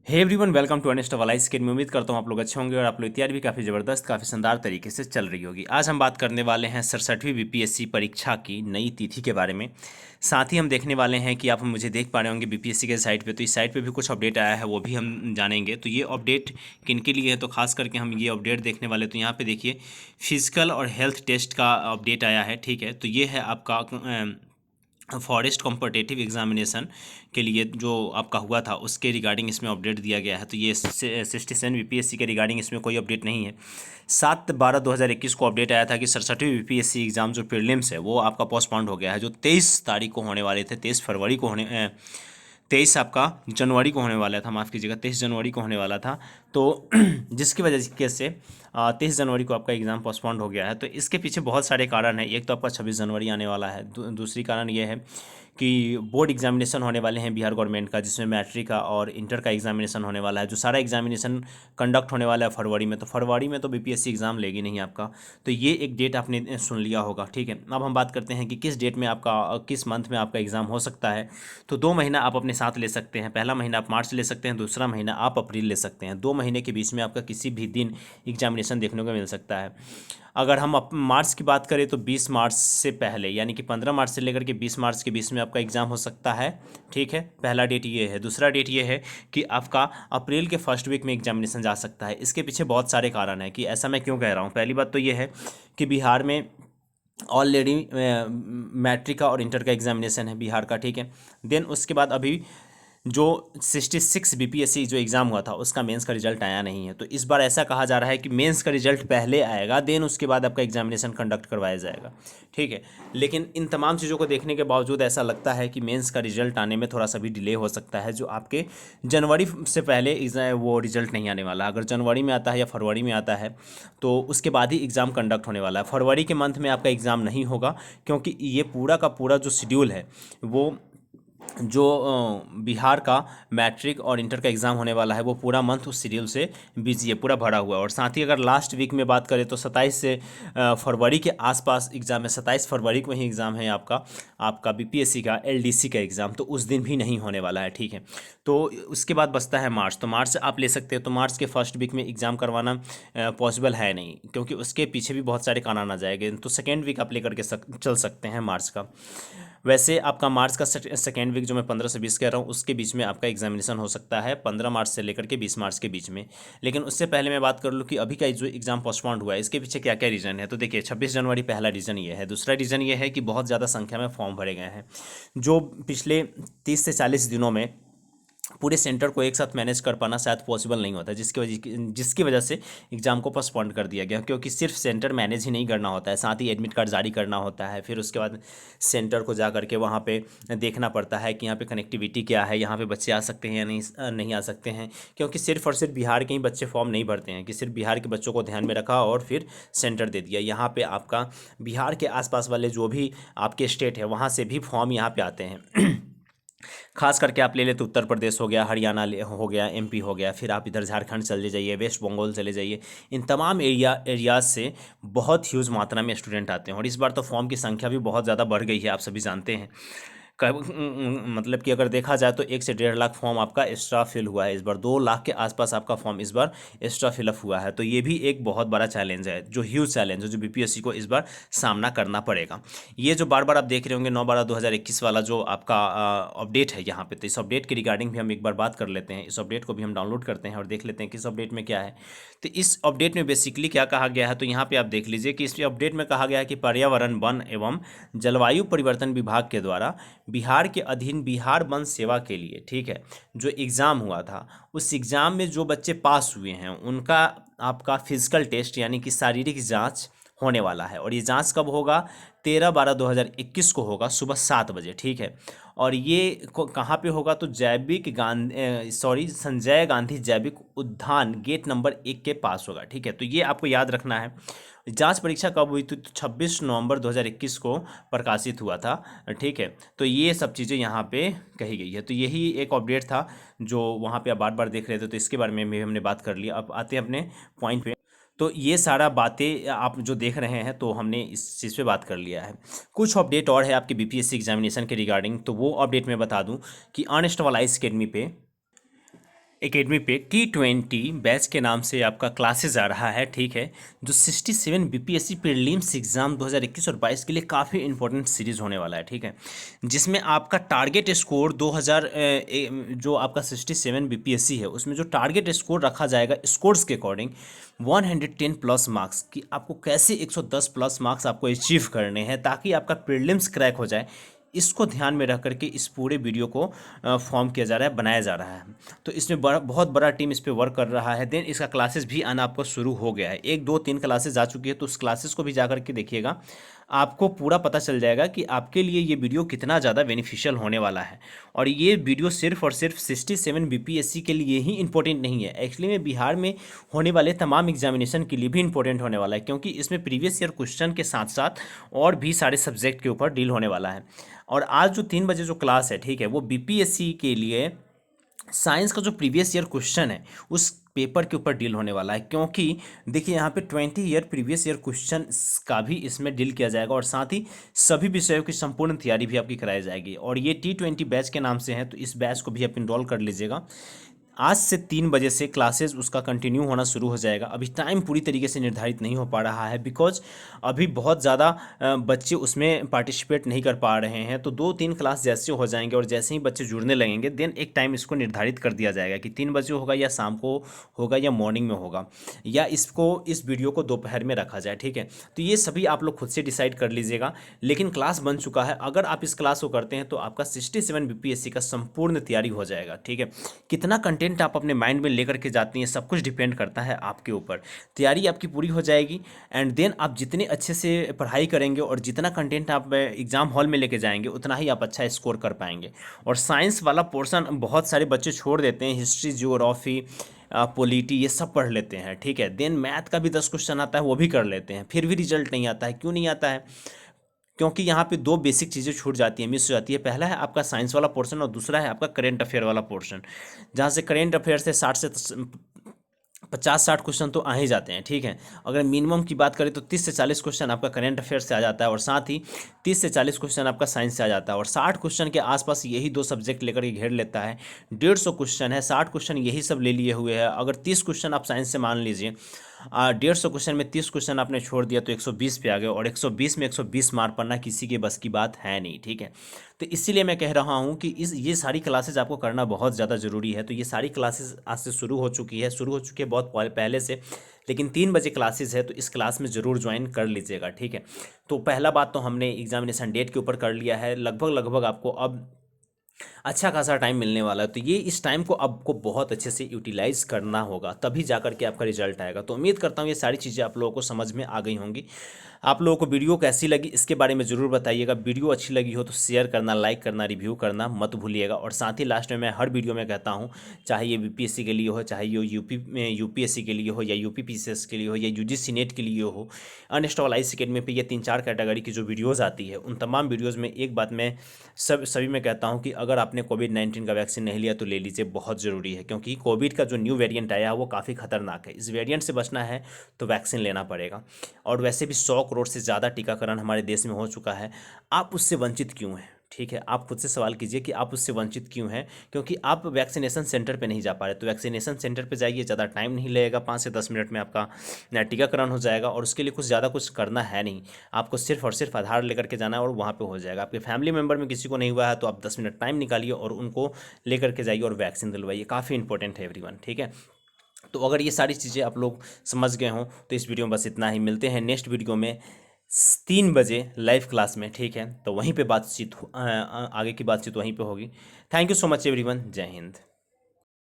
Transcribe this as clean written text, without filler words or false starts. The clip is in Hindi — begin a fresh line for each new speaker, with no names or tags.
Hey everyone, welcome to honest वालाइस के। उम्मीद करता हूँ आप लोग अच्छे होंगे और आप लोग की तैयारी भी काफ़ी ज़बरदस्त, काफ़ी शानदार तरीके से चल रही होगी। आज हम बात करने वाले हैं 67वीं बीपीएससी परीक्षा की नई तिथि के बारे में। साथ ही हम देखने वाले हैं कि आप मुझे देख पा रहे होंगे बीपीएससी के साइट पे, तो इस साइट पे भी कुछ अपडेट आया है, वो भी हम जानेंगे। तो ये अपडेट किन के लिए है, तो खास करके हम ये अपडेट देखने वाले। तो यहाँ पे देखिए, फिजिकल और हेल्थ टेस्ट का अपडेट आया है। ठीक है, तो ये है आपका फॉरेस्ट कॉम्पिटिटिव एग्जामिनेशन के लिए जो आपका हुआ था, उसके रिगार्डिंग इसमें अपडेट दिया गया है। तो ये 67 बीपीएससी के रिगार्डिंग इसमें कोई अपडेट नहीं है। 7/12/2021 को अपडेट आया था कि 67वीं बीपीएससी एग्ज़ाम जो प्रीलिम्स है वो आपका पोस्टपोन्ड हो गया है, जो 23 तारीख को होने वाले थे, 23 फरवरी को होने 23 आपका जनवरी को होने वाला था, माफ़ कीजिएगा, 23 जनवरी को होने वाला था। तो जिसकी वजह से 23 जनवरी को आपका एग्ज़ाम पोस्टपोन्ड हो गया है। तो इसके पीछे बहुत सारे कारण हैं। एक तो आपका 26 जनवरी आने वाला है। दूसरी कारण ये है कि बोर्ड एग्जामिनेशन होने वाले हैं बिहार गवर्नमेंट का, जिसमें मैट्रिक का और इंटर का एग्जामिनेशन होने वाला है। जो सारा एग्जामिनेशन कंडक्ट होने वाला है फरवरी में, तो फरवरी में तो बीपीएससी एग्ज़ाम लेगी नहीं आपका। तो ये एक डेट आपने सुन लिया होगा। ठीक है, अब हम बात करते हैं कि किस डेट में आपका, किस मंथ में आपका एग्ज़ाम हो सकता है। तो 2 महीना आप अपने साथ ले सकते हैं। पहला महीना आप मार्च ले सकते हैं, दूसरा महीना आप अप्रैल ले सकते हैं। 2 महीने के बीच में आपका किसी भी दिन एग्जामिनेशन देखने को मिल सकता है। अगर हम मार्च की बात करें तो 20 मार्च से पहले, यानी कि 15 मार्च से लेकर के 20 मार्च के बीच में आपका एग्ज़ाम हो सकता है। ठीक है, पहला डेट ये है। दूसरा डेट ये है कि आपका अप्रैल के फर्स्ट वीक में एग्जामिनेशन जा सकता है। इसके पीछे बहुत सारे कारण हैं कि ऐसा मैं क्यों कह रहा हूँ। पहली बात तो ये है कि बिहार में ऑलरेडी मैट्रिक का और इंटर का एग्जामिनेशन है बिहार का। ठीक है, देन उसके बाद अभी जो 66 बीपीएससी जो एग्ज़ाम हुआ था उसका मेंस का रिजल्ट आया नहीं है। तो इस बार ऐसा कहा जा रहा है कि मेंस का रिजल्ट पहले आएगा, देन उसके बाद आपका एग्जामिनेशन कंडक्ट करवाया जाएगा। ठीक है, लेकिन इन तमाम चीज़ों को देखने के बावजूद ऐसा लगता है कि मेंस का रिजल्ट आने में थोड़ा सा भी डिले हो सकता है, जो आपके जनवरी से पहले वो रिजल्ट नहीं आने वाला। अगर जनवरी में आता है या फरवरी में आता है तो उसके बाद ही एग्ज़ाम कंडक्ट होने वाला है। फरवरी के मंथ में आपका एग्ज़ाम नहीं होगा, क्योंकि ये पूरा का पूरा जो शेड्यूल है वो जो बिहार का मैट्रिक और इंटर का एग्ज़ाम होने वाला है, वो पूरा मंथ उस शेड्यूल से बिजी है, पूरा भरा हुआ है। और साथ ही अगर लास्ट वीक में बात करें तो 27 से फरवरी के आसपास एग्ज़ाम है। 27 फरवरी को ही एग्ज़ाम है आपका आपका बीपीएससी का एलडीसी का एग्ज़ाम, तो उस दिन भी नहीं होने वाला है। ठीक है, तो उसके बाद बचता है मार्च। तो मार्च आप ले सकते हैं। तो मार्च के फर्स्ट वीक में एग्ज़ाम करवाना पॉसिबल है नहीं, क्योंकि उसके पीछे भी बहुत सारे कारण आ जाएंगे। तो सेकेंड वीक आप लेकर के चल सकते हैं मार्च का। वैसे आपका मार्च का सेकेंड वीक जो मैं 15 से 20 कह रहा हूँ, उसके बीच में आपका एग्जामिनेशन हो सकता है, 15 मार्च से लेकर के 20 मार्च के बीच में। लेकिन उससे पहले मैं बात कर लूँ कि अभी का जो एग्ज़ाम पोस्टपोन्ड हुआ है, इसके पीछे क्या क्या रीज़न है। तो देखिए, 26 जनवरी पहला रीज़न ये है। दूसरा रीज़न ये है कि बहुत ज़्यादा संख्या में फॉर्म भरे गए हैं। जो पिछले 30 से 40 दिनों में पूरे सेंटर को एक साथ मैनेज कर पाना शायद पॉसिबल नहीं होता, जिसकी वजह से एग्ज़ाम को पोस्टपोन कर दिया गया। क्योंकि सिर्फ सेंटर मैनेज ही नहीं करना होता है, साथ ही एडमिट कार्ड जारी करना होता है। फिर उसके बाद सेंटर को जा करके वहाँ पे देखना पड़ता है कि यहाँ पे कनेक्टिविटी क्या है, यहाँ पे बच्चे आ सकते हैं या नहीं आ सकते हैं। क्योंकि सिर्फ और सिर्फ बिहार के ही बच्चे फॉर्म नहीं भरते हैं, कि सिर्फ बिहार के बच्चों को ध्यान में रखा और फिर सेंटर दे दिया। यहाँ पर आपका बिहार के आसपास वाले जो भी आपके स्टेट है, वहाँ से भी फॉर्म यहाँ पर आते हैं। खास करके आप ले ले तो उत्तर प्रदेश हो गया, हरियाणा हो गया, एमपी हो गया, फिर आप इधर झारखंड चले जाइए, वेस्ट बंगाल चले जाइए। इन तमाम एरियाज से बहुत ह्यूज मात्रा में स्टूडेंट आते हैं। और इस बार तो फॉर्म की संख्या भी बहुत ज़्यादा बढ़ गई है, आप सभी जानते हैं। मतलब कि अगर देखा जाए तो 1 से 1.5 लाख फॉर्म आपका एक्स्ट्रा फिल हुआ है इस बार। 2 लाख के आसपास आपका फॉर्म इस बार एक्स्ट्रा फिलअप हुआ है। तो ये भी एक बहुत बड़ा चैलेंज है, जो ह्यूज चैलेंज है, जो बीपीएससी को इस बार सामना करना पड़ेगा। ये जो बार बार आप देख रहे होंगे 9/12/2021 वाला जो आपका अपडेट है यहाँ पे, तो इस अपडेट के रिगार्डिंग भी हम एक बार बात कर लेते हैं। इस अपडेट को भी हम डाउनलोड करते हैं और देख लेते हैं कि इस अपडेट में क्या है। तो इस अपडेट में बेसिकली क्या कहा गया है, तो यहाँ पे आप देख लीजिए कि इस अपडेट में कहा गया है कि पर्यावरण, वन एवं जलवायु परिवर्तन विभाग के द्वारा बिहार के अधीन बिहार वन सेवा के लिए, ठीक है, जो एग्ज़ाम हुआ था, उस एग्ज़ाम में जो बच्चे पास हुए हैं उनका आपका फिजिकल टेस्ट यानी कि शारीरिक जांच होने वाला है। और ये जांच कब होगा? 13/12/2021 को होगा, सुबह 7 बजे। ठीक है, और ये कहाँ पे होगा? तो संजय गांधी जैविक उद्यान गेट नंबर 1 के पास होगा। ठीक है, तो ये आपको याद रखना है। जांच परीक्षा कब हुई थी? तो 26 नवंबर 2021 को प्रकाशित हुआ था। ठीक है, तो ये सब चीज़ें यहाँ पे कही गई है। तो यही एक अपडेट था जो वहाँ पे आप बार बार देख रहे थे, तो इसके बारे में भी हमने बात कर लिया। अब आते हैं अपने पॉइंट पे। तो ये सारा बातें आप जो देख रहे हैं, तो हमने इस चीज़ पे बात कर लिया है। कुछ अपडेट और है आपके बीपीएससी एग्जामिनेशन के रिगार्डिंग, तो वो अपडेट मैं बता दूं कि अर्नेस्ट वालाइस अकेडमी पे एकेडमी पे T20 बैच के नाम से आपका क्लासेस आ रहा है, ठीक है। जो 67 बीपीएससी प्रीलिम्स एग्जाम 2021 और 22 के लिए काफ़ी इंपॉर्टेंट सीरीज होने वाला है, ठीक है। जिसमें आपका टारगेट स्कोर 2000 जो आपका 67 बीपीएससी है उसमें जो टारगेट स्कोर रखा जाएगा स्कोर्स के अकॉर्डिंग 110 प्लस मार्क्स की, आपको कैसे 110 प्लस मार्क्स आपको अचीव करने हैं ताकि आपका प्रीलिम्स क्रैक हो जाए। इसको ध्यान में रख करके इस पूरे वीडियो को फॉर्म किया जा रहा है, बनाया जा रहा है। तो इसमें बहुत बड़ा टीम इस पे वर्क कर रहा है। देन इसका क्लासेस भी आना आपको शुरू हो गया है, 1 2 3 क्लासेस आ चुकी है, तो उस क्लासेस को भी जा करके देखिएगा। आपको पूरा पता चल जाएगा कि आपके लिए ये वीडियो कितना ज़्यादा बेनिफिशियल होने वाला है। और ये वीडियो सिर्फ और सिर्फ 67 बीपीएससी के लिए ही इंपॉर्टेंट नहीं है, एक्चुअली में बिहार में होने वाले तमाम एग्जामिनेशन के लिए भी इंपॉर्टेंट होने वाला है, क्योंकि इसमें प्रीवियस ईयर क्वेश्चन के साथ साथ और भी सारे सब्जेक्ट के ऊपर डील होने वाला है। और आज जो 3 बजे जो क्लास है, ठीक है, वो बीपीएससी के लिए साइंस का जो प्रीवियस ईयर क्वेश्चन है उस पेपर के ऊपर डील होने वाला है। क्योंकि देखिए यहाँ पे 20 ईयर प्रीवियस ईयर क्वेश्चन का भी इसमें डील किया जाएगा और साथ ही सभी विषयों की संपूर्ण तैयारी भी आपकी कराई जाएगी। और ये T20 बैच के नाम से है, तो इस बैच को भी आप इनरोल कर लीजिएगा। आज से 3 बजे से क्लासेस उसका कंटिन्यू होना शुरू हो जाएगा। अभी टाइम पूरी तरीके से निर्धारित नहीं हो पा रहा है, बिकॉज अभी बहुत ज़्यादा बच्चे उसमें पार्टिसिपेट नहीं कर पा रहे हैं। तो 2 3 क्लास जैसे हो जाएंगे और जैसे ही बच्चे जुड़ने लगेंगे देन एक टाइम इसको निर्धारित कर दिया जाएगा कि 3 बजे होगा या शाम को होगा या मॉर्निंग में होगा, या इस वीडियो को दोपहर में रखा जाए, ठीक है। तो ये सभी आप लोग खुद से डिसाइड कर लीजिएगा, लेकिन क्लास बन चुका है। अगर आप इस क्लास को करते हैं तो आपका 67 बीपीएससी का संपूर्ण तैयारी हो जाएगा, ठीक है। कितना कंटेंट आप अपने माइंड में लेकर के जाती हैं सब कुछ डिपेंड करता है आपके ऊपर। तैयारी आपकी पूरी हो जाएगी एंड देन आप जितने अच्छे से पढ़ाई करेंगे और जितना कंटेंट आप एग्जाम हॉल में लेके जाएंगे उतना ही आप अच्छा स्कोर कर पाएंगे। और साइंस वाला पोर्शन बहुत सारे बच्चे छोड़ देते हैं, हिस्ट्री जियोग्राफी पॉलिटी ये सब पढ़ लेते हैं, ठीक है। देन मैथ का भी 10 क्वेश्चन आता है वो भी कर लेते हैं, फिर भी रिजल्ट नहीं आता है। क्यों नहीं आता है? क्योंकि यहाँ पे 2 बेसिक चीज़ें छूट जाती हैं, मिस हो जाती है। पहला है आपका साइंस वाला पोर्शन और दूसरा है आपका करेंट अफेयर वाला पोर्शन, जहाँ से करेंट अफेयर से 50 60 क्वेश्चन तो आ ही जाते हैं, ठीक है। अगर मिनिमम की बात करें तो 30 से 40 क्वेश्चन आपका करेंट अफेयर से आ जाता है और साथ ही 30 से 40 क्वेश्चन आपका साइंस से आ जाता है। और 60 क्वेश्चन के आसपास यही 2 सब्जेक्ट लेकर के घेर लेता है। 150 क्वेश्चन है, 60 क्वेश्चन यही सब ले लिए हुए है। अगर 30 क्वेश्चन आप साइंस से मान लीजिए, 150 क्वेश्चन में 30 क्वेश्चन आपने छोड़ दिया तो 120 पे आ गए, और 120 में 120 मार पाना किसी के बस की बात है नहीं, ठीक है। तो इसीलिए मैं कह रहा हूँ कि ये सारी क्लासेस आपको करना बहुत ज़्यादा ज़रूरी है। तो ये सारी क्लासेस आज से शुरू हो चुकी है बहुत पहले से, लेकिन 3 बजे क्लासेस है तो इस क्लास में ज़रूर ज्वाइन कर लीजिएगा, ठीक है। तो पहला बात तो हमने एग्जामिनेशन डेट के ऊपर कर लिया है। लगभग आपको अब अच्छा खासा टाइम मिलने वाला है, तो ये इस टाइम को आपको बहुत अच्छे से यूटिलाइज करना होगा, तभी जाकर के आपका रिजल्ट आएगा। तो उम्मीद करता हूँ ये सारी चीज़ें आप लोगों को समझ में आ गई होंगी। आप लोगों को वीडियो कैसी लगी इसके बारे में ज़रूर बताइएगा। वीडियो अच्छी लगी हो तो शेयर करना, लाइक करना, रिव्यू करना मत भूलिएगा। और साथ ही लास्ट में मैं हर वीडियो में कहता हूँ, चाहे ये बीपीएससी के लिए हो, चाहे ये यूपीएससी के लिए हो, या यूपीपीसीएस के लिए हो, या यूजीसी नेट के लिए हो, अनस्टॉल आईएएस अकेडमी पे ये 3 4 कैटेगरी की जो वीडियोज़ आती है उन तमाम वीडियोज़ में एक बात मैं सभी में कहता हूँ कि अगर आपने कोविड-19 का वैक्सीन नहीं लिया तो ले लीजिए, बहुत ज़रूरी है। क्योंकि कोविड का जो न्यू वेरिएंट आया है वो काफ़ी खतरनाक है। इस वेरिएंट से बचना है तो वैक्सीन लेना पड़ेगा। और वैसे भी 100 करोड़ से ज़्यादा टीकाकरण हमारे देश में हो चुका है, आप उससे वंचित क्यों हैं? ठीक है, आप खुद से सवाल कीजिए कि आप उससे वंचित क्यों हैं। क्योंकि आप वैक्सीनेशन सेंटर पे नहीं जा पा रहे, तो वैक्सीनेशन सेंटर पे जाइए, ज़्यादा टाइम नहीं लगेगा, 5 से 10 मिनट में आपका टीकाकरण हो जाएगा। और उसके लिए कुछ ज़्यादा कुछ करना है नहीं, आपको सिर्फ और सिर्फ आधार लेकर के जाना है और वहाँ पे हो जाएगा। आपके फैमिली मेम्बर में किसी को नहीं हुआ है तो आप 10 मिनट टाइम निकालिए और उनको लेकर के जाइए और वैक्सीन दिलवाइए। काफ़ी इंपॉर्टेंट है एवरीवन, ठीक है। तो अगर ये सारी चीज़ें आप लोग समझ गए हों तो इस वीडियो में बस इतना ही। मिलते हैं नेक्स्ट वीडियो में 3 बजे लाइव क्लास में, ठीक है। तो वहीं पे आगे की बातचीत वहीं पे होगी। Thank you so much everyone, जय हिंद।